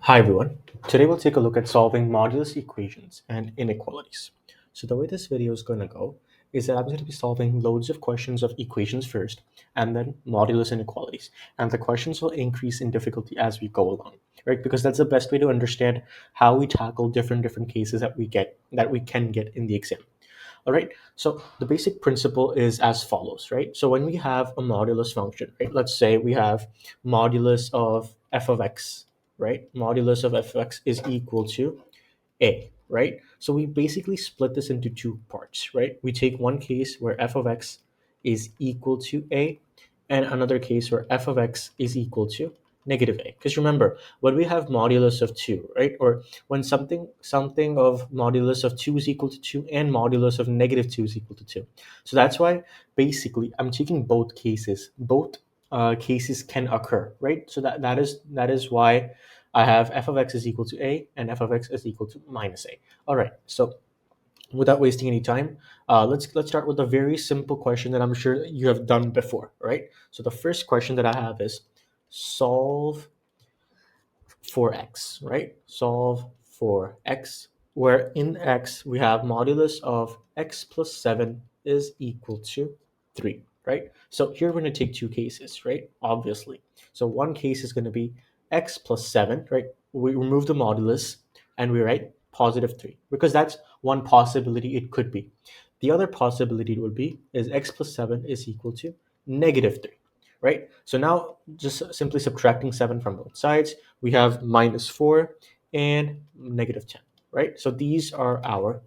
Hi everyone. Today we'll take a look at solving modulus equations and inequalities. So the way this video is going to go is that I'm going to be solving loads of questions of equations first and then modulus inequalities. And the questions will increase in difficulty as we go along, right? Because that's the best way to understand how we tackle different cases that we can get in the exam. All right. So the basic principle is as follows, right? So when we have a modulus function, right? Let's say we have modulus of f of x, right? Modulus of f of x is equal to a, right? So we basically split this into two parts, right? We take one case where f of x is equal to a, and another case where f of x is equal to negative a. Because remember, when we have modulus of 2, right? Or when something of modulus of 2 is equal to 2 and modulus of negative 2 is equal to 2. So that's why basically I'm taking both cases. Both cases can occur, right? So that is why I have f of x is equal to a and f of x is equal to minus a. All right, so without wasting any time, let's start with a very simple question that I'm sure you have done before, right? So the first question that I have is solve for x, right? Solve for x, where in x we have modulus of x plus 7 is equal to 3, right? So here we're going to take two cases, right? Obviously. So one case is going to be x plus 7, right? We remove the modulus and we write positive 3 because that's one possibility it could be. The other possibility would be is x plus 7 is equal to negative 3, right? So now just simply subtracting 7 from both sides, we have minus 4 and negative 10, right? So these are our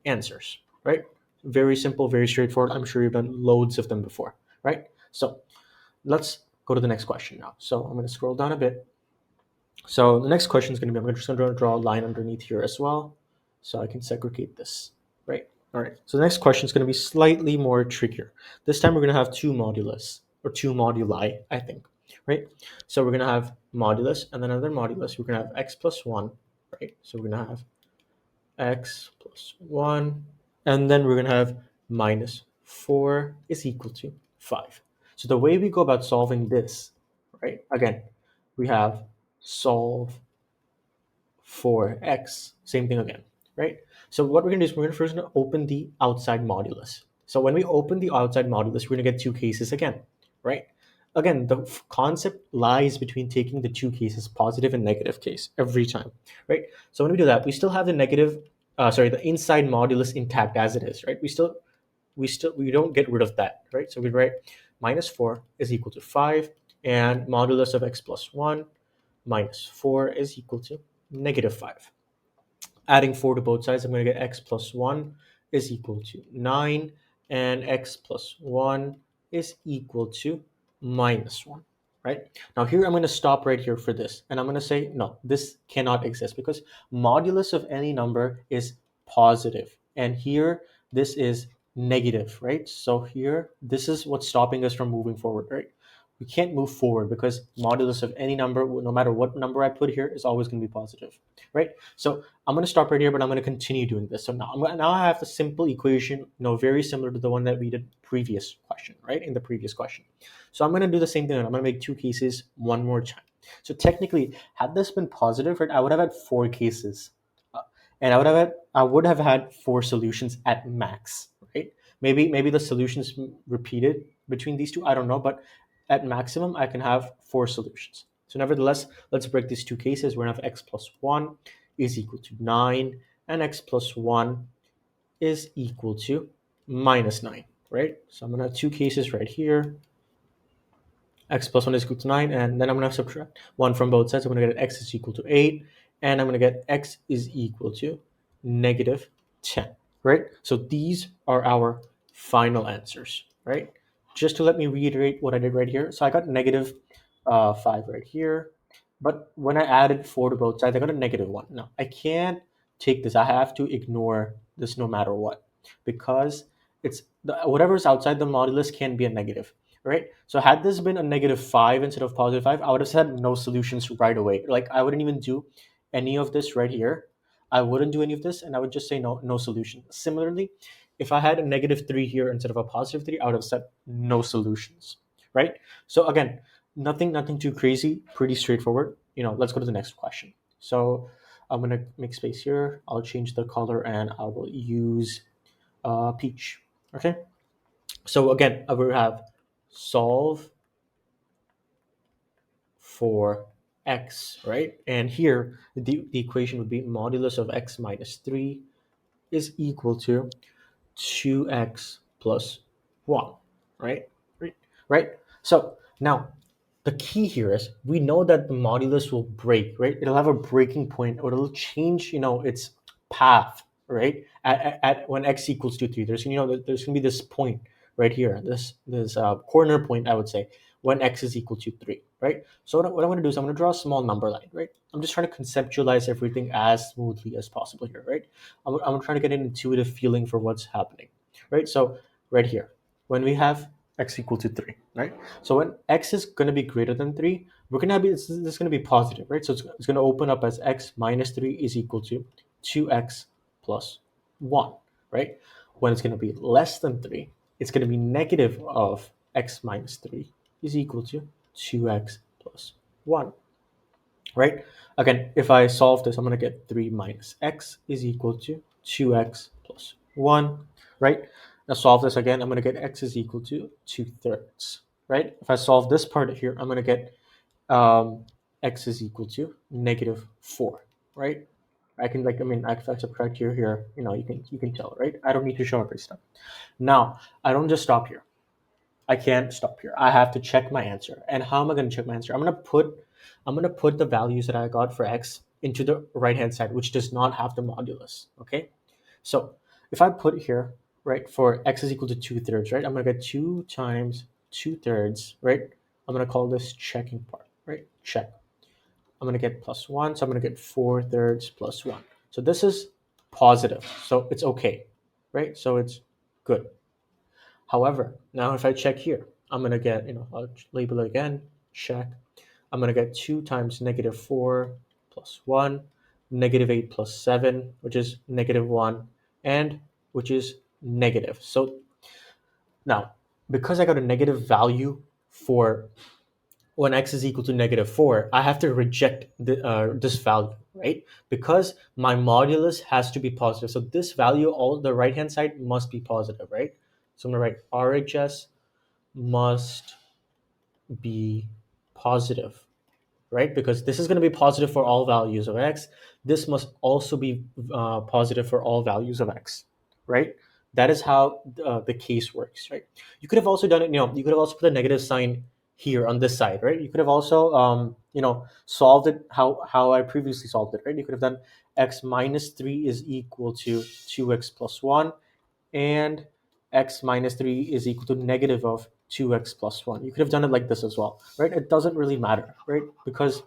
answers, right? Very simple, very straightforward. I'm sure you've done loads of them before, right? So let's go to the next question now. So I'm going to scroll down a bit. So the next question is going to be, I'm just going to draw a line underneath here as well so I can segregate this, right? All right, so the next question is going to be slightly more trickier. This time we're going to have two modulus, or two moduli, I think, right? So we're going to have modulus and then another modulus. We're going to have x plus 1, right? So we're going to have x plus 1, and then we're going to have minus 4 is equal to 5. So the way we go about solving this, right? Again, we have solve for x, same thing again, right? So what we're going to do is we're first going to open the outside modulus. So when we open the outside modulus, we're going to get two cases again, right? Again, the concept lies between taking the two cases, positive and negative case, every time, right? So when we do that, we still have the the inside modulus intact as it is, right? We don't get rid of that, right? So we write minus 4 is equal to 5, and modulus of x plus 1 minus 4 is equal to negative 5. Adding 4 to both sides, I'm going to get x plus 1 is equal to 9, and x plus 1 is equal to minus 1, right? Now here I'm going to stop right here for this, and I'm going to say, no, this cannot exist because modulus of any number is positive, and here this is negative, right? So here, this is what's stopping us from moving forward, right? We can't move forward because modulus of any number, no matter what number I put here, is always going to be positive, right? So I'm going to stop right here, but I'm going to continue doing this. So now I have a simple equation, very similar to the one that we did previous question, right? In the previous question. So I'm going to do the same thing. I'm going to make two cases one more time. So technically, had this been positive, right, I would have had four cases, and I would have had four solutions at max, right? Maybe the solutions repeated between these two. I don't know, but at maximum, I can have four solutions. So nevertheless, let's break these two cases. We're going to have x plus 1 is equal to 9, and x plus 1 is equal to minus 9, right? So I'm going to have two cases right here. X plus 1 is equal to 9, and then I'm going to subtract 1 from both sides. I'm going to get x is equal to 8, and I'm going to get x is equal to negative 10, right? So these are our final answers, right? Just to let me reiterate what I did right here. So I got negative 5 right here, but when I added 4 to both sides, I got a negative 1. Now, I can't take this. I have to ignore this no matter what because whatever's outside the modulus can be a negative, right? So had this been a negative 5 instead of positive 5, I would have said no solutions right away. Like I wouldn't even do any of this right here. I wouldn't do any of this, and I would just say no solution. Similarly, if I had a negative 3 here instead of a positive 3, I would have said no solutions, right? So again, nothing too crazy, pretty straightforward. Let's go to the next question. So I'm going to make space here. I'll change the color and I will use peach. Okay. So again, I will have solve for x, right? And here the equation would be modulus of x minus 3 is equal to 2x plus 1, right? Right? So now the key here is we know that the modulus will break, right? It'll have a breaking point or it'll change, its path, right? At when x equals to 3. There's going to be this point right here, this corner point, I would say, when x is equal to 3, right? So what I'm going to do is I'm going to draw a small number line, right? I'm just trying to conceptualize everything as smoothly as possible here, right? I'm trying to get an intuitive feeling for what's happening, right? So right here, when we have x equal to 3, right? So when x is going to be greater than 3, this is going to be positive, right? So it's going to open up as x minus 3 is equal to 2x plus 1, right? When it's going to be less than 3, it's going to be negative of x minus 3 is equal to 2x plus 1, right? Again, if I solve this, I'm going to get 3 minus x is equal to 2x plus 1, right? Now solve this again, I'm going to get x is equal to 2/3, right? If I solve this part here, I'm going to get x is equal to negative 4, right? If I subtract here, you can tell, right? I don't need to show every step. Now, I don't just stop here. I can't stop here. I have to check my answer. And how am I going to check my answer? I'm going to put the values that I got for x into the right hand side, which does not have the modulus. Okay. So if I put here, right, for x is equal to 2/3, right, I'm going to get 2 times 2/3, right? I'm going to call this checking part, right? Check. I'm going to get plus 1, so I'm going to get 4/3 plus 1. So this is positive, so it's okay, right? So it's good. However, now if I check here, I'm going to get, I'll label it again, check. I'm going to get 2 times negative 4 plus 1, negative 8 plus 7, which is negative 1, and which is negative. So now, because I got a negative value for when x is equal to negative 4, I have to reject this value, right? Because my modulus has to be positive. So this value, all the right-hand side must be positive, right? So I'm going to write RHS must be positive, right? Because this is going to be positive for all values of x. This must also be positive for all values of x, right? That is how the case works, right? You could have also done it, you could have also put a negative sign here on this side, right? You could have also, solved it how I previously solved it, right? You could have done x minus 3 is equal to 2x plus 1, and x minus 3 is equal to negative of 2x plus 1. You could have done it like this as well, right? It doesn't really matter, right? Because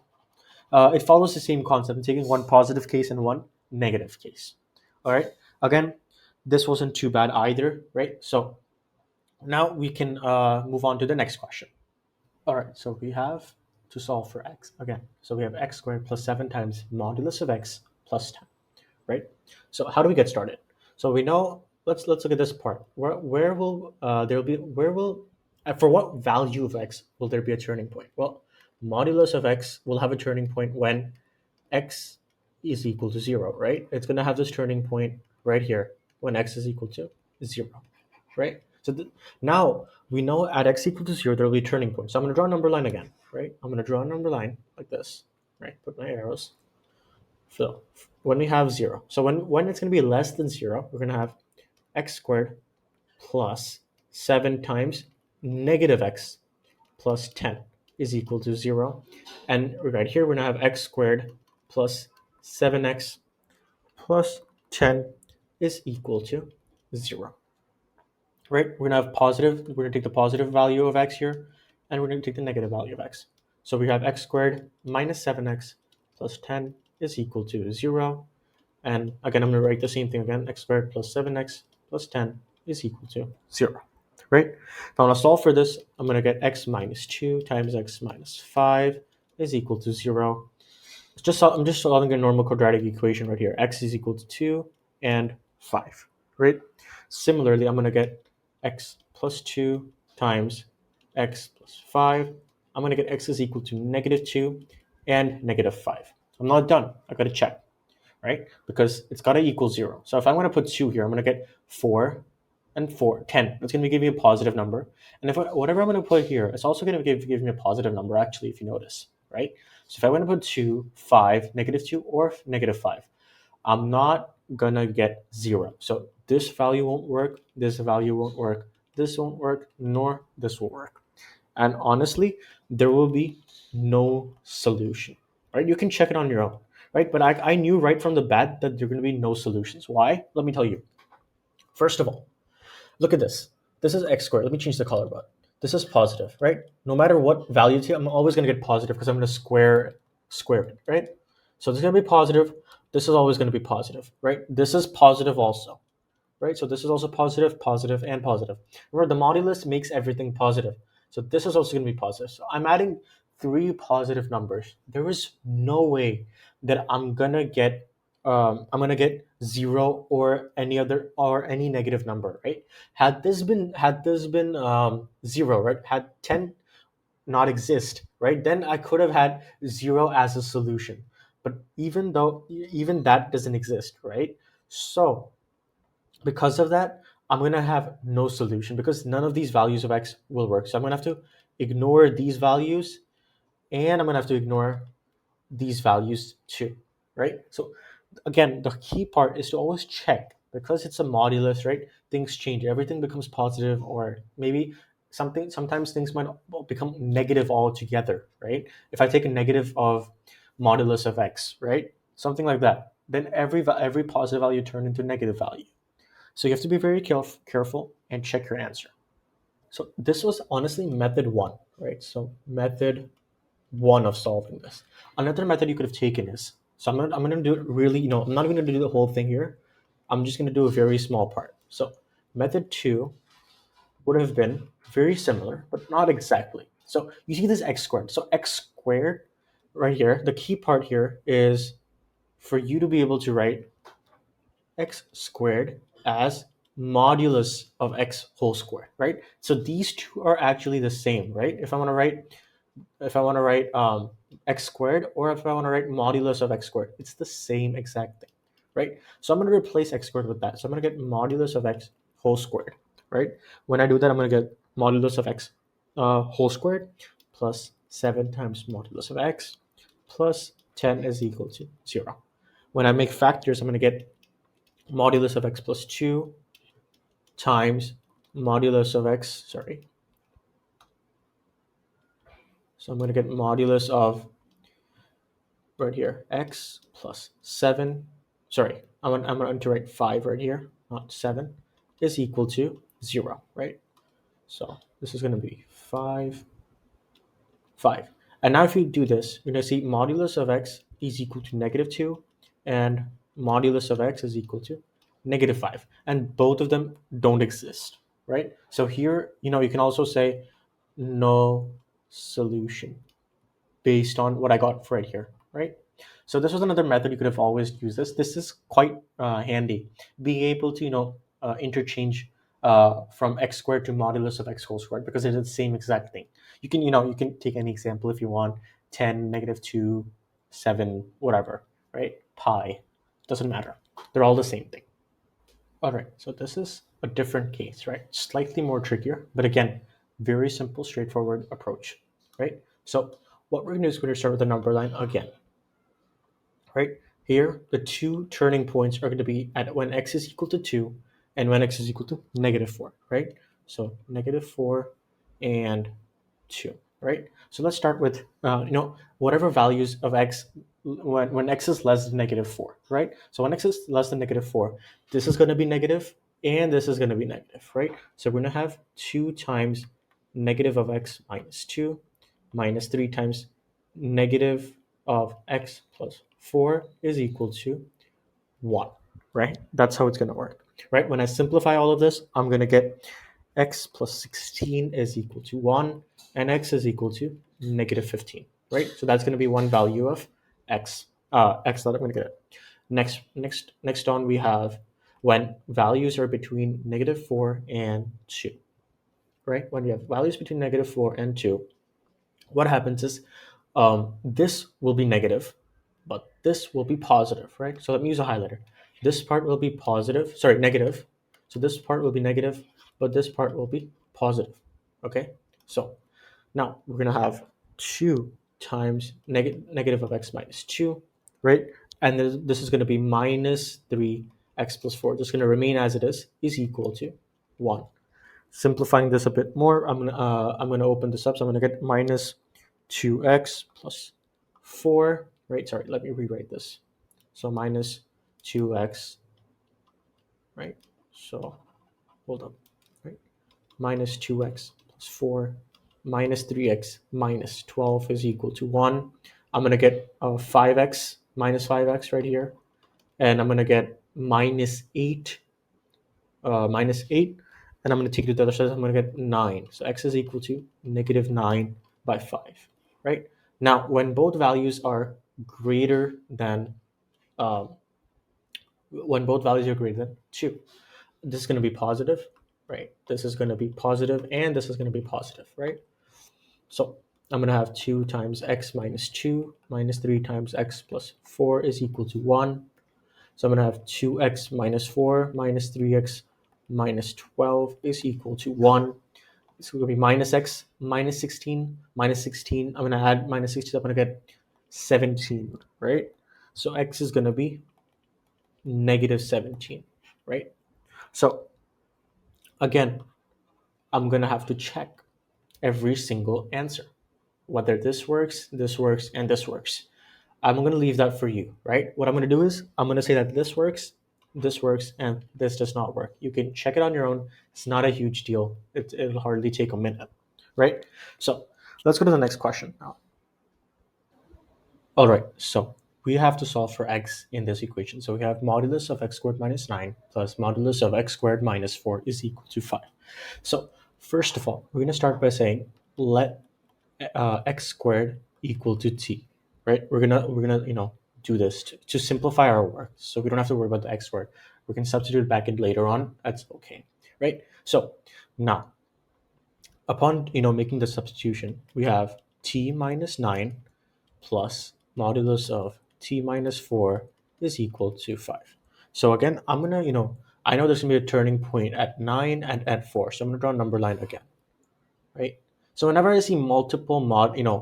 it follows the same concept, taking one positive case and one negative case. All right. Again, this wasn't too bad either, right? So now we can move on to the next question. All right. So we have to solve for x again. So we have x squared plus 7 times modulus of x plus 10, right? So how do we get started? So we know, let's look at this part. Where will there will be, where will for what value of x will there be a turning point? Well, modulus of x will have a turning point when x is equal to 0, right? It's going to have this turning point right here when x is equal to 0, right? So now we know at x equal to 0 there will be a turning point. So I'm going to draw a number line again, right? I'm going to draw a number line like this, right? Put my arrows. So when we have 0, so when it's going to be less than 0, we're going to have x squared plus 7 times negative x plus 10 is equal to 0. And right here, we're going to have x squared plus 7x plus 10 is equal to 0. Right? We're going to have positive, we're going to take the positive value of x here, and we're going to take the negative value of x. So we have x squared minus 7x plus 10 is equal to 0. And again, I'm going to write the same thing again. X squared plus 7x plus 10 is equal to 0, right? If I want to solve for this, I'm going to get x minus 2 times x minus 5 is equal to 0. I'm just solving a normal quadratic equation right here. X is equal to 2 and 5, right? Similarly, I'm going to get x plus 2 times x plus 5. I'm going to get x is equal to negative 2 and negative 5. I'm not done. I got to check, right? Because it's got to equal 0. So if I'm going to put 2 here, I'm going to get 4 and 4, 10. That's going to give me a positive number. And if whatever I'm going to put here, it's also going to give me a positive number, actually, if you notice, right? So if I want to put 2, 5, -2, or -5, I'm not going to get 0. So this value won't work, this value won't work, this won't work, nor this will work. And honestly, there will be no solution, right? You can check it on your own, right? But I knew right from the bat that there are going to be no solutions. Why? Let me tell you. First of all, look at this. This is x squared. Let me change the color, but this is positive, right? No matter what value to, I'm always going to get positive because I'm going to square it, right? So this is going to be positive. This is always going to be positive, right? This is positive also, right? So this is also positive, positive, and positive. Remember, the modulus makes everything positive. So this is also going to be positive. So I'm adding 3 positive numbers. There is no way that I'm gonna get 0 or any negative number, right? Had this been 0, right? Had 10 not exist, right? Then I could have had 0 as a solution. But even that doesn't exist, right? So because of that, I'm going to have no solution because none of these values of x will work. So I'm going to have to ignore these values, and I'm going to have to ignore these values too, right? So again, the key part is to always check, because it's a modulus, right? Things change, everything becomes positive, or maybe sometimes things might become negative altogether, right? If I take a negative of modulus of x, right? Something like that, then every positive value turn into negative value. So you have to be very careful and check your answer. So this was honestly method 1, right? So method 1 of solving this. Another method you could have taken is, so I'm gonna do it really, I'm not even gonna do the whole thing here. I'm just gonna do a very small part. So method 2 would have been very similar, but not exactly. So you see this x squared. So x squared right here, the key part here is for you to be able to write x squared as modulus of x whole squared, right? So these two are actually the same, right? If I want to write x squared, or if I want to write modulus of x squared, it's the same exact thing, right? So I'm going to replace x squared with that. So I'm going to get modulus of x whole squared, right? When I do that, I'm going to get modulus of x whole squared plus 7 times modulus of x plus 10 is equal to 0. When I make factors, I'm going to get modulus of x plus 2 times modulus of x, sorry. So I'm going to get modulus of, right here, x plus 7, sorry, I'm going to write 5 right here, not 7, is equal to 0, right? So this is going to be 5, 5. And now if you do this, you're going to see modulus of x is equal to -2, and modulus of x is equal to -5. And both of them don't exist, right? So here, you can also say no solution based on what I got right here, right? So this was another method you could have always used this. This is quite handy, being able to, interchange from x squared to modulus of x whole squared, because it's the same exact thing. You can take any example if you want, 10, -2, 7, whatever, right? Pi, doesn't matter. They're all the same thing. All right, so this is a different case, right? Slightly more trickier, but again, very simple, straightforward approach, right? So what we're going to do is we're going to start with the number line again, right? Here, the two turning points are going to be at when x is equal to 2 and when x is equal to -4, right? So -4 and 2, right? So let's start with, whatever values of x when x is less than -4, right? So when x is less than -4, this is going to be negative and this is going to be negative, right? So we're going to have 2 times negative of x minus 2 minus 3 times negative of x plus 4 is equal to 1, right? That's how it's going to work, right? When I simplify all of this, I'm going to get x plus 16 is equal to 1, and x is equal to -15, right? So that's going to be one value of x, x that I'm going to get. Next on, we have when values are between -4 and 2, right? When we have values between -4 and 2, what happens is this will be negative, but this will be positive, right? So let me use a highlighter. This part will be positive, sorry, negative. So this part will be negative, but this part will be positive, okay? So now we're going to have 2 times negative of x minus 2, right? And this is going to be minus 3x plus 4. Just going to remain as it is equal to 1. Simplifying this a bit more, I'm gonna open this up. So I'm gonna get minus 2x plus 4. Right? Sorry, let me rewrite this. So minus 2x, right? So hold up, right? Minus 2x plus 4 minus 3x minus 12 is equal to 1. I'm gonna get 5x minus 5x right here, and I'm gonna get minus 8 minus 8, and I'm going to take it to the other side. I'm going to get 9. So x is equal to negative 9 by 5, right? Now, when both values are greater than, um, 2, this is going to be positive, right? This is going to be positive, and this is going to be positive, right? So I'm going to have 2 times x minus 2 minus 3 times x plus 4 is equal to 1. So I'm going to have 2x minus 4 minus 3x minus 12 is equal to 1. It's going to be minus x minus 16 minus 16. I'm going to add minus 16. I'm going to get 17, right? So x is going to be negative 17, right? So again, I'm going to have to check every single answer, whether this works, and this works. I'm going to leave that for you, right? What I'm going to do is I'm going to say that this works, and this does not work. You can check it on your own. It's not a huge deal. It'll hardly take a minute, right? So let's go to the next question now. All right, so we have to solve for x in this equation. So we have modulus of x squared minus 9 plus modulus of x squared minus 4 is equal to 5. So first of all, we're going to start by saying let x squared equal to t, right? We're gonna do this to simplify our work, so we don't have to worry about the x squared. We can substitute it back in later on. That's okay, right? So now, upon making the substitution, we have t minus 9 plus modulus of t minus 4 is equal to 5. So again, I'm gonna I know there's gonna be a turning point at 9 and at 4, so I'm gonna draw a number line again, right? So whenever I see multiple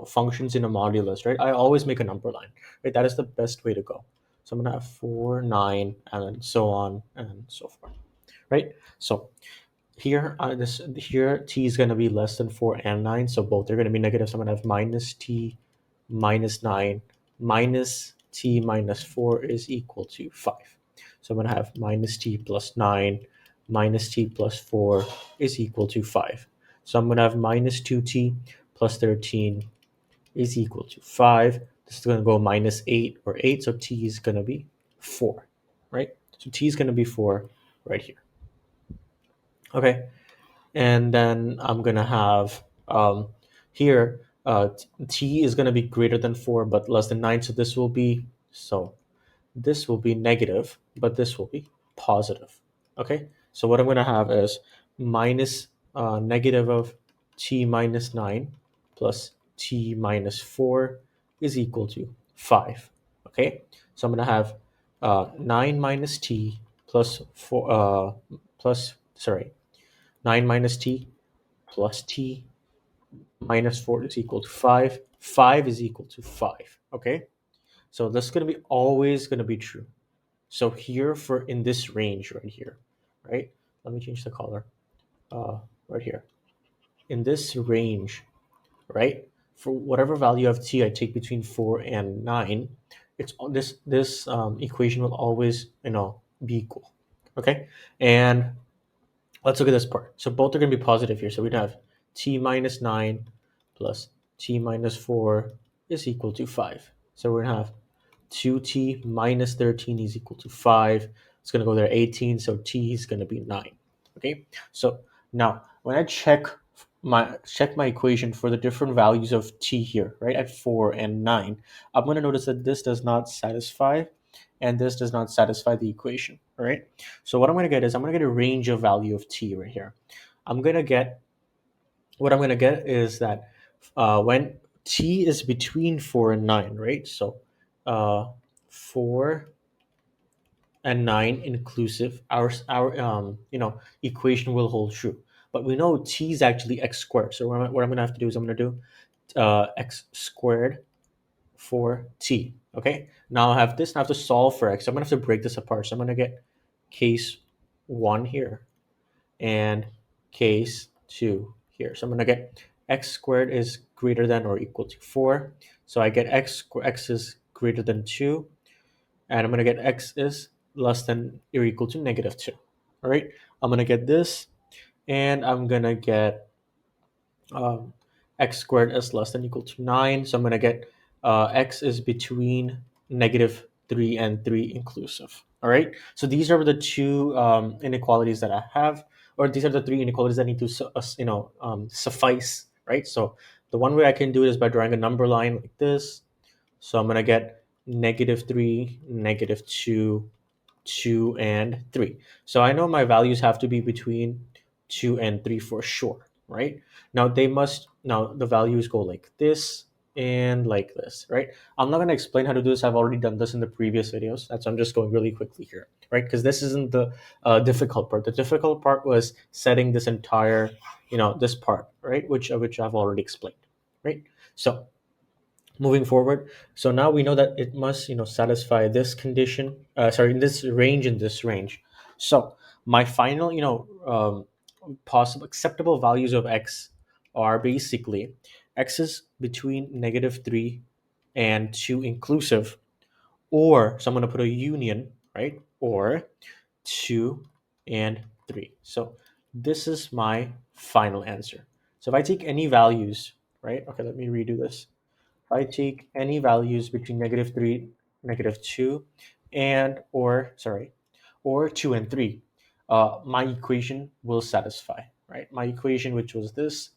functions in a modulus, right, I always make a number line, right? That is the best way to go. So I'm gonna have 4, 9, and then so on and so forth, right? So here, t is gonna be less than 4 and 9, so both are gonna be negative. So I'm gonna have minus t minus 9 minus t minus 4 is equal to 5. So I'm gonna have minus t plus 9 minus t plus 4 is equal to 5. So I'm going to have minus 2t plus 13 is equal to 5. This is going to go minus 8 or 8, so t is going to be 4, right? So t is going to be 4 right here. Okay, and then I'm going to have here t is going to be greater than 4 but less than 9, so this will be negative, but this will be positive. Okay, so what I'm going to have is minus negative of t minus 9 plus t minus 4 is equal to 5. Okay, so I'm going to have 9 minus t plus 4 plus sorry 9 minus t plus t minus 4 is equal to 5. 5 is equal to 5. Okay, so this is going to be always going to be true. So here for in this range right here, right? Let me change the color. Right here. In this range, right? For whatever value of t I take between 4 and 9, it's this equation will always be equal. Okay, and let's look at this part. So both are going to be positive here. So we'd have t minus 9 plus t minus 4 is equal to 5. So we're going to have 2t minus 13 is equal to 5. It's going to go there 18, so t is going to be 9. Okay, so now when I check my equation for the different values of t here, right, at 4 and 9, I'm going to notice that this does not satisfy and this does not satisfy the equation, right? So what I'm going to get is I'm going to get a range of value of t right here. I'm going to get is that when t is between 4 and 9, right? So uh, 4 and 9 inclusive, our equation will hold true. But we know t is actually x squared. So what I'm going to have to do is I'm going to do x squared for t. Okay. Now I have this. Now I have to solve for x. So I'm going to have to break this apart. So I'm going to get case 1 here and case 2 here. So I'm going to get x squared is greater than or equal to 4. So I get x is greater than 2, and I'm going to get x is less than or equal to negative 2. All right. I'm going to get this, and I'm going to get um, x squared is less than or equal to 9. So I'm going to get x is between negative 3 and 3 inclusive. All right. So these are the two inequalities that I have, or these are the three inequalities that need to suffice. Right. So the one way I can do it is by drawing a number line like this. So I'm going to get negative 3, negative 2, 2, and 3. So I know my values have to be between 2 and 3 for sure, right? Now the values go like this and like this, right? I'm not going to explain how to do this. I've already done this in the previous videos. That's I'm just going really quickly here, right? Because this isn't the difficult part. The difficult part was setting this entire, this part, right? Which I've already explained, right? So moving forward, so now we know that it must satisfy this condition, sorry, in this range, so my final possible acceptable values of x are basically x is between negative 3 and 2 inclusive, or so I'm going to put a union, right, or 2 and 3. So this is my final answer. So if I take any values, right, okay, let me redo this. I take any values between negative 3, negative 2, and or 2 and 3, my equation will satisfy, right? My equation, which was this,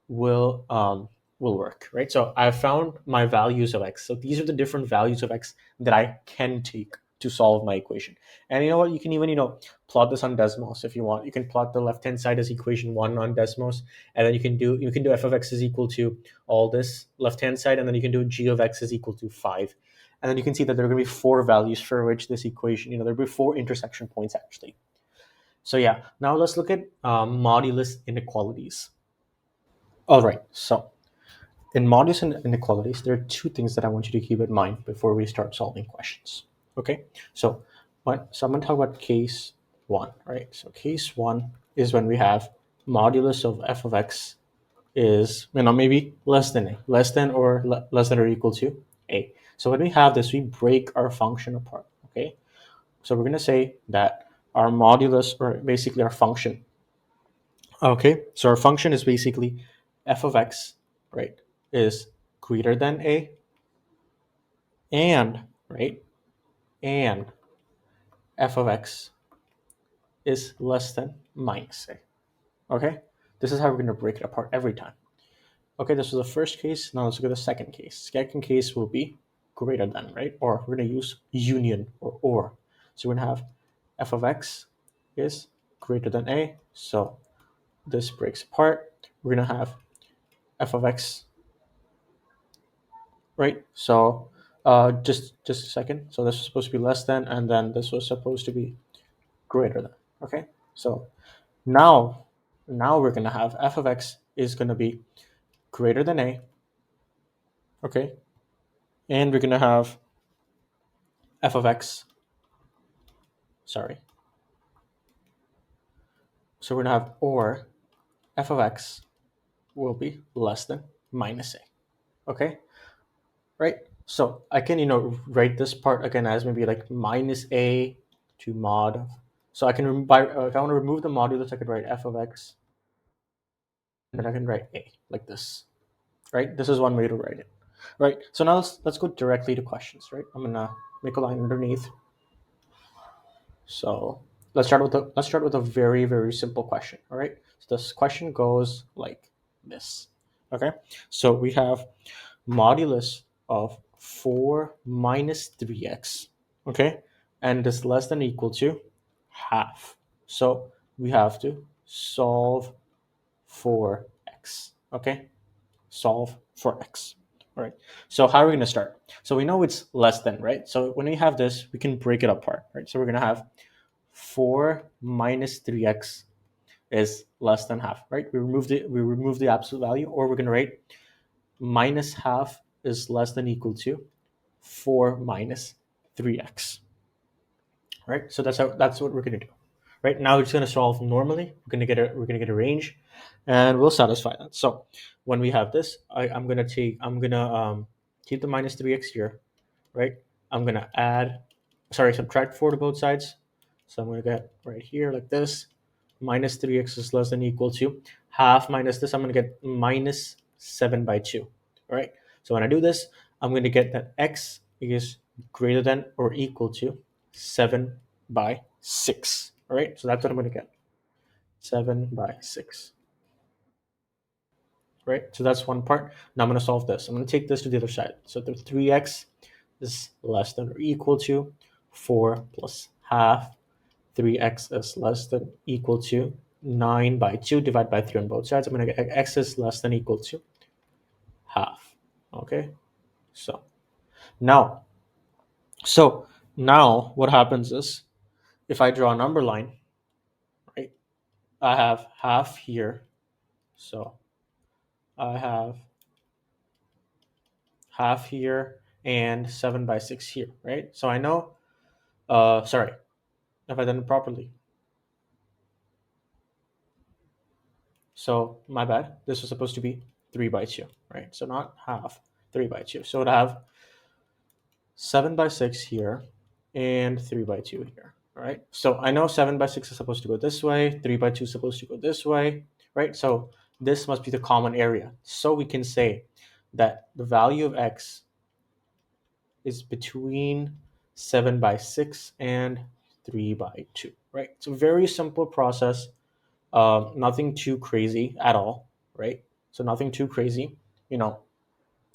will um, will work, right? So I found my values of x. So these are the different values of x that I can take to solve my equation. And you know what? You can even plot this on Desmos if you want. You can plot the left hand side as equation 1 on Desmos, and then you can do f of x is equal to all this left hand side, and then you can do g of x is equal to 5. And then you can see that there are going to be 4 values for which this equation, there'll be 4 intersection points actually. So yeah, now let's look at modulus inequalities. All right, so in modulus inequalities, there are two things that I want you to keep in mind before we start solving questions. Okay, so I'm going to talk about case 1, right? So case 1 is when we have modulus of f of x is maybe less than a, less than or equal to a. So when we have this, we break our function apart. Okay, so we're going to say that our modulus, or basically our function. Okay, so our function is basically f of x, right, is greater than a, and right, and f of x is less than minus a. Okay, this is how we're going to break it apart every time. Okay, this was the first case. Now let's look at the second case. Second case will be greater than, right? Or we're going to use union or. So we're going to have f of x is greater than a. So this breaks apart. We're going to have f of x, right? So just a second. So this was supposed to be less than, and then this was supposed to be greater than. Okay, so now we're gonna have f of x is gonna be greater than a. Okay, and we're gonna have f of x. Sorry. So we're gonna have or f of x will be less than minus a. Okay, right? So I can write this part again as maybe like minus a to mod. So I can if I want to remove the modulus, I could write f of x, and then I can write a like this, right? This is one way to write it, right? So now let's go directly to questions, right? I'm gonna make a line underneath. So let's start with a very, very simple question. All right. So this question goes like this. Okay. So we have modulus of 4 minus 3x. Okay, and it's less than or equal to half. So we have to solve for x. Okay, solve for x. All right. So how are we going to start? So we know it's less than, right? So when we have this, we can break it apart, right? So we're going to have 4 minus 3x is less than half, right? We remove the absolute value, or we're going to write minus half is less than equal to 4 minus 3x, right? So that's what we're going to do. Right now, we're just going to solve normally. We're gonna get a range, and we'll satisfy that. So when we have this, I'm gonna keep the minus 3x here, right? I'm gonna subtract 4 to both sides. So I'm gonna get right here like this. Minus 3x is less than or equal to half minus this. I'm gonna get minus 7 by 2. All right. So when I do this, I'm gonna get that x is greater than or equal to 7 by 6. All right. So that's what I'm gonna get. 7 by 6. Right. So that's one part. Now I'm gonna solve this. I'm gonna take this to the other side. So the 3x is less than or equal to 4 plus half. 3x is less than equal to 9 by 2 divided by 3 on both sides. I'm going to get x is less than equal to half. Okay, so now, so now what happens is, if I draw a number line, right, I have half here. So I have half here and 7 by 6 here, right? So I know, sorry, if I done it properly. So my bad. This was supposed to be 3 by 2, right? So not half, 3 by 2. So I have 7 by 6 here and 3 by 2 here. All right. So I know 7 by 6 is supposed to go this way, 3 by 2 is supposed to go this way, right? So this must be the common area. So we can say that the value of x is between 7 by 6 and 3 by 2, right? It's a very simple process. Nothing too crazy at all, right? So nothing too crazy. You know,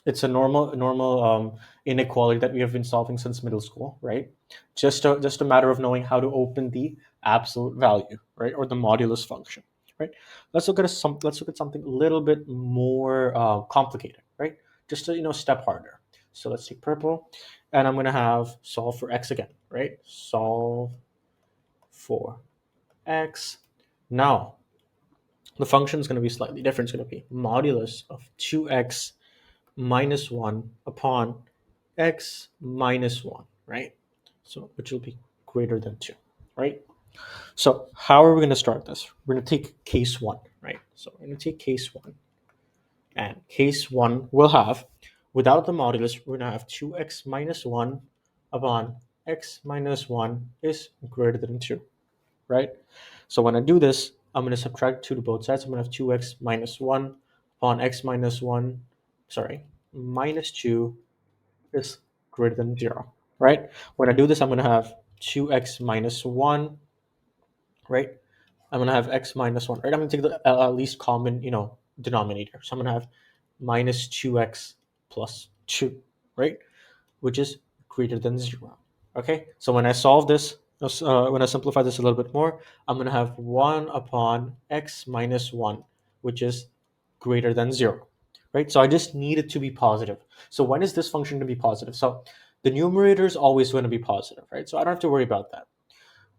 it's a normal inequality that we have been solving since middle school, right? Just a matter of knowing how to open the absolute value, right, or the modulus function, right? Let's look at something a little bit more complicated, right? Just to step harder. So let's take purple, and I'm gonna have solve for x again, right? Solve for x. Now the function is going to be slightly different. It's going to be modulus of 2x minus 1 upon x minus 1, right? So which will be greater than 2, right? So how are we going to start this? We're going to take case 1, right? So we're going to take case 1. And case 1 will have, without the modulus, we're going to have 2x minus 1 upon x minus 1 is greater than 2, right? So when I do this, I'm going to subtract 2 to both sides. I'm going to have 2x minus 1 upon x minus 1, minus 2 is greater than 0, right? When I do this, I'm going to have 2x minus 1, right? I'm going to have x minus 1, right? I'm going to take the least common, denominator. So I'm going to have minus 2x plus 2, right? Which is greater than 0. Okay, so when I solve this, when I simplify this a little bit more, I'm going to have 1 upon x minus 1, which is greater than 0. Right, so I just need it to be positive. So when is this function to be positive? So the numerator is always going to be positive, right? So I don't have to worry about that.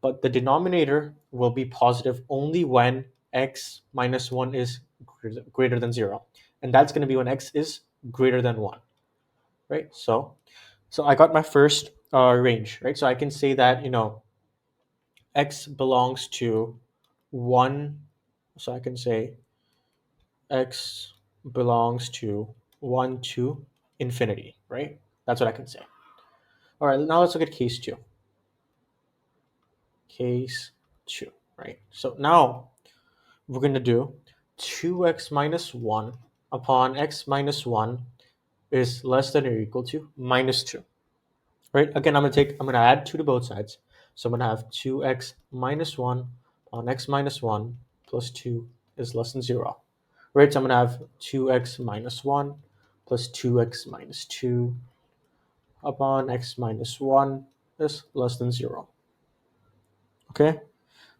But the denominator will be positive only when x minus 1 is greater than 0. And that's going to be when x is greater than 1, right? So I got my first range, right? So I can say that, x belongs to 1. So I can say x belongs to 1 to infinity, right? That's what I can say. All right, now let's look at case 2. Case 2, right? So now we're going to do 2x minus 1 upon x minus 1 is less than or equal to minus 2. Right, again, I'm going to add 2 to both sides. So I'm going to have 2x minus 1 on x minus 1 plus 2 is less than 0. Right, so I'm going to have 2x minus 1 plus 2x minus 2 upon x minus 1 is less than 0. Okay,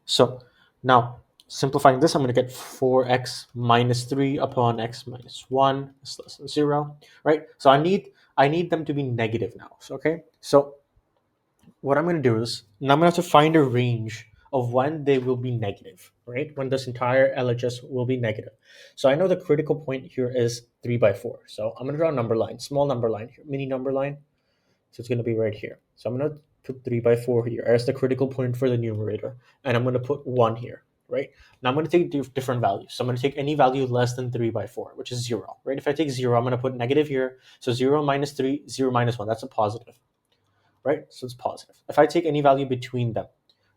so now Simplifying this, I'm going to get 4x minus 3 upon x minus 1 is less than 0, right? So I need them to be negative now. So, okay, so what I'm going to do is now I'm going to have to find a range of when they will be negative, right? When this entire LHS will be negative. So I know the critical point here is 3 by 4. So I'm going to draw a number line, small number line here, mini number line. So it's going to be right here. So I'm going to put 3 by 4 here as the critical point for the numerator. And I'm going to put 1 here, right? Now I'm going to take different values. So I'm going to take any value less than 3 by 4, which is 0, right? If I take 0, I'm going to put negative here. So 0 minus 3, 0 minus 1. That's a positive, right? So it's positive. If I take any value between them,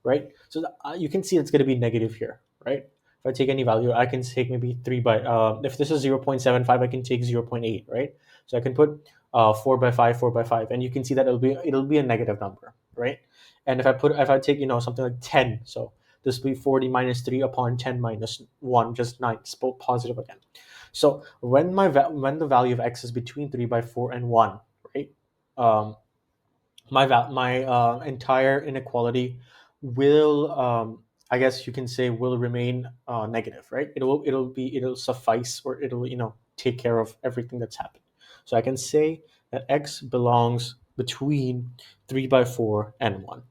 right? So you can see it's going to be negative here, right? If I take any value, I can take maybe 3 by, if this is 0.75, I can take 0.8, right? So I can put 4 by 5, 4 by 5, and you can see that it'll be a negative number, right? And if I take, something like 10, so this will be 40 minus 3 upon 10 minus 1, just 9, it's both positive again. So when when the value of x is between 3 by 4 and 1, right? My entire inequality will, I guess you can say, will remain negative, right? It'll suffice, or it'll take care of everything that's happened. So I can say that x belongs between 3 by 4 and 1,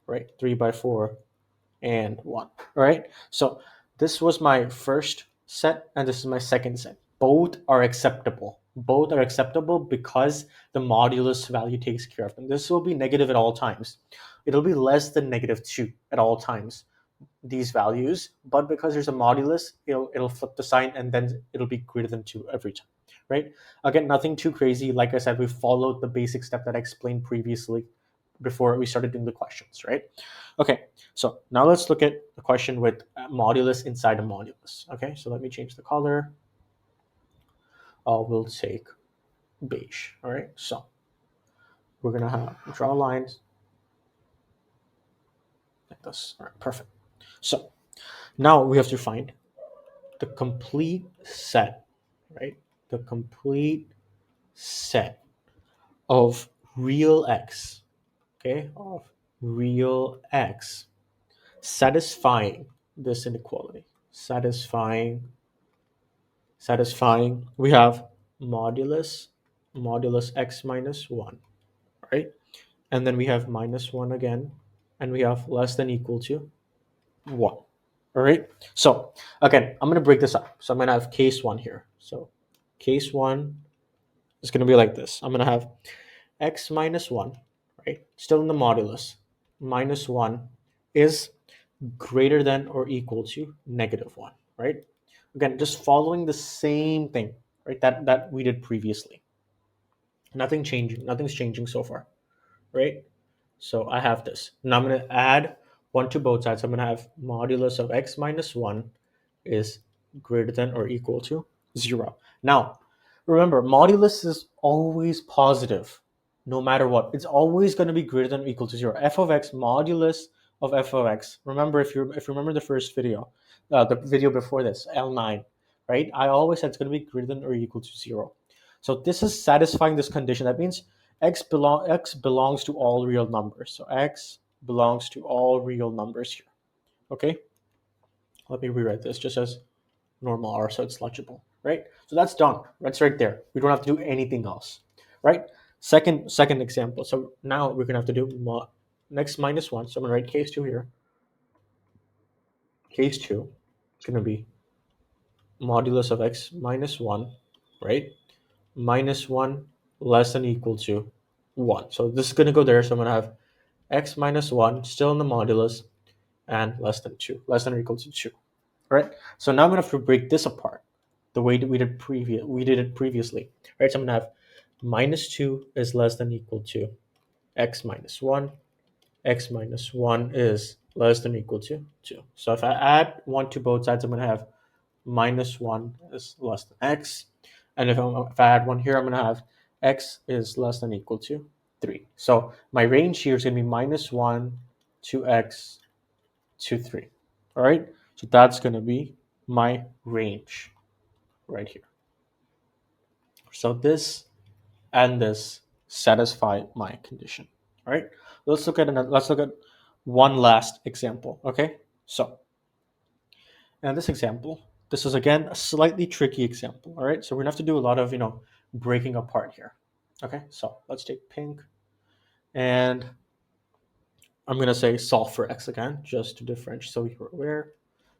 right? 3 by 4 and 1, right? So this was my first set, and this is my second set. Both are acceptable. Both are acceptable because the modulus value takes care of them. This will be negative at all times. It'll be less than negative 2 at all times, these values, but because there's a modulus, it'll flip the sign, and then it'll be greater than 2 every time, right? Again, nothing too crazy. Like I said, we followed the basic step that I explained previously before we started doing the questions, right? Okay, so now let's look at a question with modulus inside a modulus. Okay, so let me change the color. We'll take beige. All right, so we're gonna draw lines like this. All right, perfect. So now we have to find the complete set, right? The complete set of real x, okay, of real x satisfying this inequality. Satisfying, we have modulus x minus 1, right? And then we have minus 1 again, and we have less than equal to 1. All right, so again, I'm going to break this up. So I'm going to have case 1 here. So case 1 is going to be like this. I'm going to have x minus 1, right? Still in the modulus. Minus 1 is greater than or equal to negative 1, right? Again, just following the same thing, right? That we did previously. Nothing's changing so far, right? So I have this. Now I'm going to add 1 to both sides. I'm going to have modulus of x minus 1 is greater than or equal to 0. Now, remember, modulus is always positive, no matter what. It's always going to be greater than or equal to 0. F of x, modulus of f of x. Remember, if you remember the first video, the video before this, L9, right? I always said it's going to be greater than or equal to 0. So this is satisfying this condition. That means x belongs to all real numbers. So x belongs to all real numbers here. Okay, let me rewrite this just as normal R so it's legible, right? So that's done. That's right there. We don't have to do anything else, right? Second example. So now we're gonna have to do next minus 1. So I'm gonna write case 2 here. Case 2 is gonna be modulus of x minus 1, right? Minus 1 less than equal to 1. So this is gonna go there. So I'm gonna have x minus 1 still in the modulus, and less than 2, less than or equal to 2, right? So now I'm going to have to break this apart the way that we did it previously, right? So I'm going to have minus 2 is less than equal to x minus 1. X minus 1 is less than equal to 2. So if I add 1 to both sides, I'm going to have minus 1 is less than x. And if I add 1 here, I'm going to have x is less than equal to 3. So my range here is going to be minus 1 to x to 3. All right, so that's going to be my range right here. So this and this satisfy my condition. All right, let's look at one last example. Okay, so And this example, this is again a slightly tricky example. All right, so we're gonna have to do a lot of breaking apart here. Okay, so let's take pink, and I'm gonna say solve for x again, just to differentiate. So you're aware,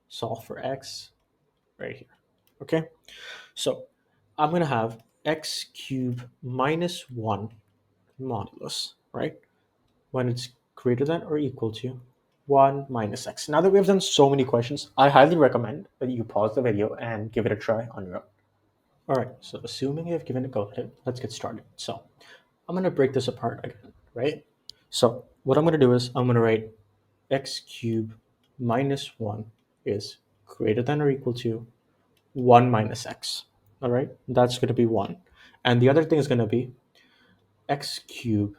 solve for x right here. Okay, so I'm gonna have x cubed minus 1 modulus, right? When it's greater than or equal to 1 minus x. Now that we have done so many questions, I highly recommend that you pause the video and give it a try on your own. All right, so assuming you've given it a go at it, let's get started. So I'm going to break this apart again, right? So what I'm going to do is I'm going to write x cubed minus 1 is greater than or equal to 1 minus x. All right, that's going to be 1. And the other thing is going to be x cubed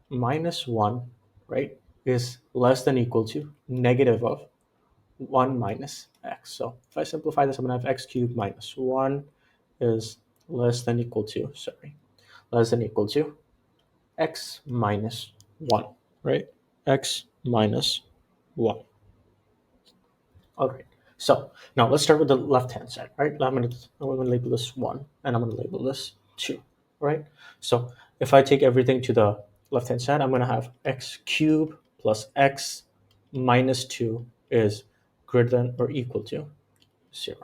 minus 1, right, is less than equal to negative of 1 minus x. So if I simplify this, I'm going to have x cubed minus 1 is less than equal to, less than equal to x minus 1, right? X minus 1. All right. So now let's start with the left-hand side, right? I'm going to label this 1, and I'm going to label this 2, right? So if I take everything to the left-hand side, I'm going to have x cubed plus x minus 2 is greater than or equal to 0.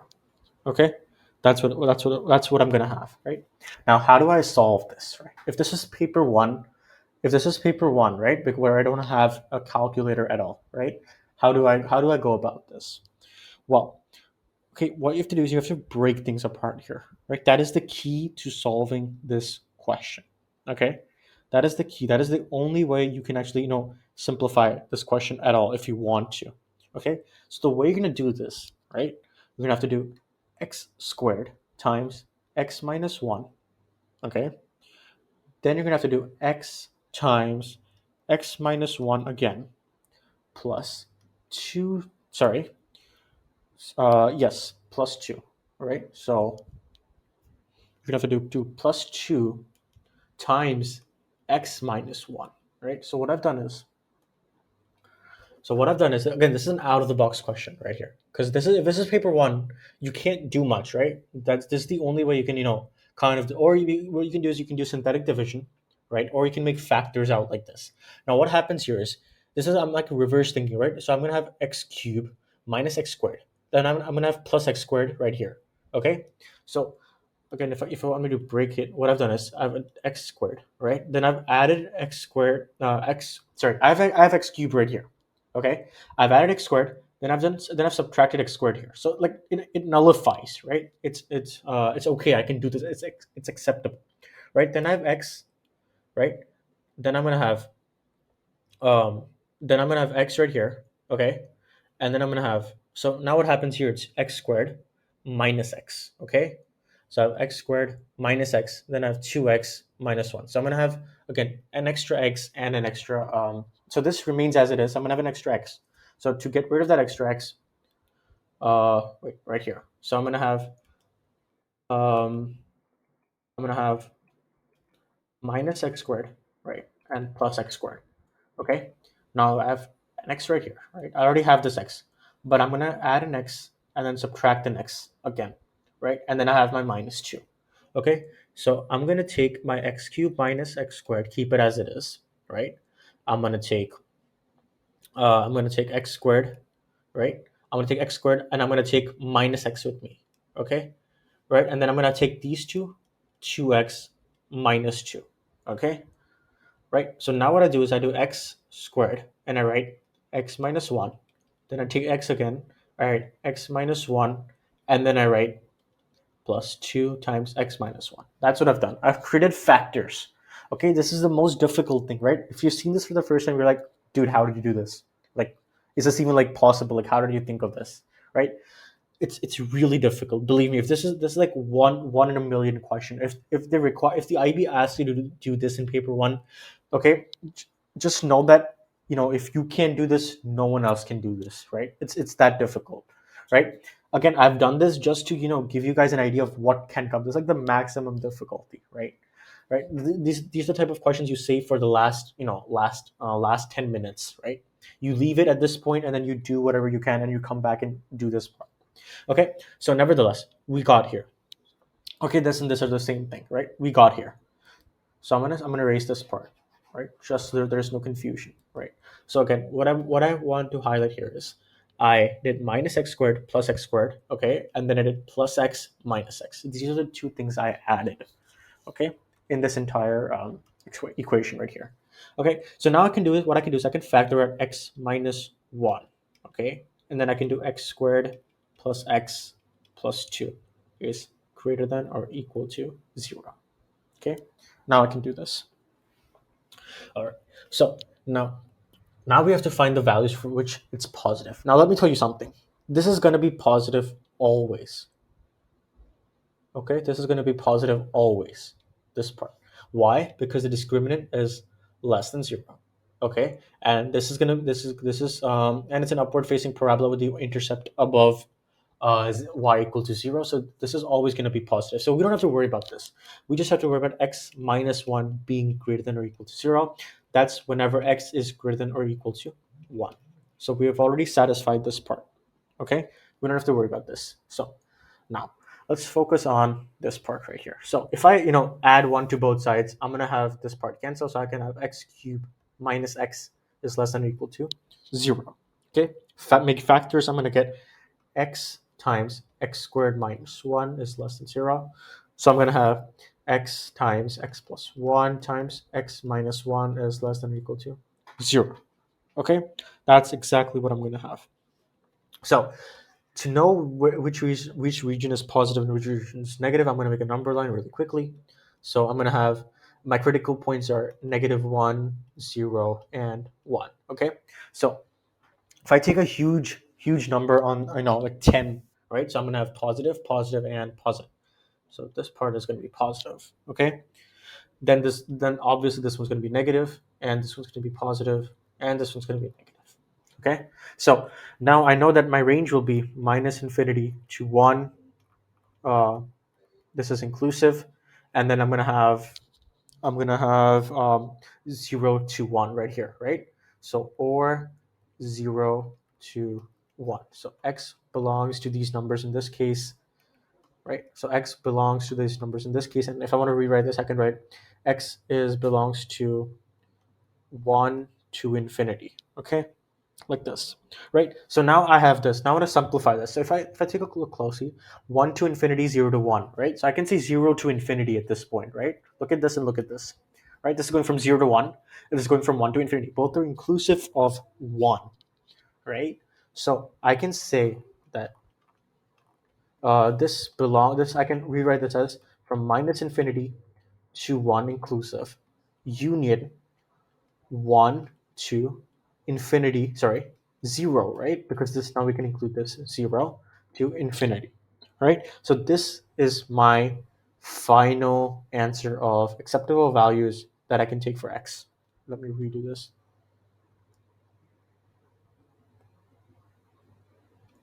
Okay? That's what I'm going to have, right? Now, how do I solve this, right? If this is paper 1, right, where I don't have a calculator at all, right? How do I go about this? Well, okay, what you have to do is you have to break things apart here, right? That is the key to solving this question. Okay, that is the key. That is the only way you can actually simplify this question at all if you want to. Okay, so the way you're gonna do this, right? You're gonna have to do x squared times x minus 1. Okay, then you're gonna have to do x times x minus 1 again plus 2. Sorry, yes, plus 2, right? So you're gonna have to do plus 2 times x minus 1, right? So what I've done is, again, this is an out of the box question right here, because if this is paper 1, you can't do much, right? This is the only way you can kind of, or what you can do is you can do synthetic division, right? Or you can make factors out like this. Now what happens here is, I'm like reverse thinking, right? So I'm gonna have x cubed minus x squared, then I'm gonna have plus x squared right here. Okay, so again, if I want me to break it, what I've done is I have an x squared, right? Then I've added x squared, I have x cubed right here. Okay, I've added x squared. Then I've subtracted x squared here. So like it nullifies, right? It's okay. I can do this. It's acceptable, right? Then I have x, right? Then I'm gonna have um then I'm gonna have x right here. Okay, and then I'm gonna have, so now what happens here? It's x squared minus x. Okay, so I have x squared minus x, then I have 2x minus 1. So I'm gonna have again an extra x and an extra so this remains as it is. I'm gonna have an extra x. So to get rid of that extra x, wait, right here. So um I'm gonna have minus x squared, right, and plus x squared. Okay, now I have an x right here, right? I already have this x, but I'm gonna add an x and then subtract an x again, right? And then I have my minus 2. Okay, so I'm gonna take my x cubed minus x squared, keep it as it is, right? I'm gonna take x squared, right? I'm gonna take x squared, and I'm gonna take minus x with me, okay, right? And then I'm gonna take these 2x minus 2, okay, right? So now what I do is I do x squared and I write x minus 1. Then I take x again, I write x minus 1, and then I write plus 2 times x minus 1. That's what I've done. I've created factors. Okay, this is the most difficult thing, right? If you've seen this for the first time, you're like, dude, how did you do this? Like, is this even like possible? Like, how did you think of this? Right? It's really difficult. Believe me, if this is like one in a million question. If the IB asks you to do this in paper 1, okay, just know that if you can't do this, no one else can do this, right? It's that difficult, right? Again, I've done this just to give you guys an idea of what can come. This is like the maximum difficulty, right? right? These are the type of questions you save for the last, last 10 minutes, right? You leave it at this point and then you do whatever you can and you come back and do this part. Okay, so nevertheless, we got here. Okay, this and this are the same thing, right? We got here. So I'm gonna erase this part, right? Just so there's no confusion, right? So again, what I want to highlight here is I did minus x squared plus x squared, okay, and then I did plus x minus x. These are the two things I added, okay, in this entire equation right here. Okay, so now I can do is what I can do is I can factor out x minus 1, okay, and then I can do x squared plus x plus 2 is greater than or equal to 0. Okay, now I can do this. All right, so now we have to find the values for which it's positive. Now let me tell you something. This is going to be positive always. Okay, this is going to be positive always, this part. Why? Because the discriminant is less than 0. Okay, and this is and it's an upward facing parabola with the intercept above is y equal to 0. So this is always going to be positive. So we don't have to worry about this. We just have to worry about x minus 1 being greater than or equal to 0. That's whenever x is greater than or equal to 1. So we have already satisfied this part. Okay, we don't have to worry about this. So now let's focus on this part right here. So if I add 1 to both sides, I'm going to have this part cancel. So I can have x cubed minus x is less than or equal to 0. Okay, make factors. I'm going to get x times x squared minus 1 is less than 0. So I'm going to have x times x plus 1 times x minus 1 is less than or equal to 0. Okay, that's exactly what I'm going to have. So to know which region is positive and which region is negative, I'm going to make a number line really quickly. So I'm going to have my critical points are -1, 0, and 1. Okay, so if I take a huge number on, I know, like 10, right? So I'm going to have positive, positive, and positive. So this part is going to be positive. Okay, then obviously this one's going to be negative, and this one's going to be positive, and this one's going to be negative. Okay, so now I know that my range will be minus infinity to 1. uh, this is inclusive, and then I'm gonna have 0 to 1 right here, right? So or 0 to 1. So x belongs to these numbers in this case, right? So x belongs to these numbers in this case, and if I want to rewrite this, I can write x is belongs to 1 to infinity. Okay, like this, right? So now I have this. Now I want to simplify this. So if I take a look closely, 1 to infinity, 0 to 1, right? So I can say 0 to infinity at this point, right? Look at this and look at this, right? This is going from 0 to 1, and this is going from 1 to infinity. Both are inclusive of 1, right? So I can say that this I can rewrite this as from minus infinity to 1 inclusive union 1 to infinity, sorry, 0, right? Because this, now we can include this 0 to infinity, right? So this is my final answer of acceptable values that I can take for x. Let me redo this,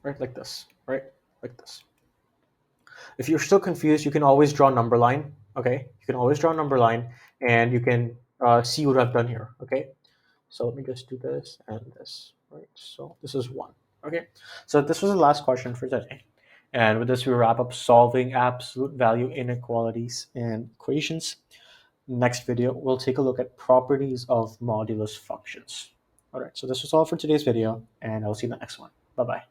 right? Like this, right? Like this. If you're still confused, you can always draw a number line, okay? You can always draw a number line and you can see what I've done here, okay? So let me just do this and this, right? So this is 1. Okay, so this was the last question for today. And with this, we wrap up solving absolute value inequalities and equations. Next video, we'll take a look at properties of modulus functions. All right, so this was all for today's video, and I'll see you in the next one. Bye-bye.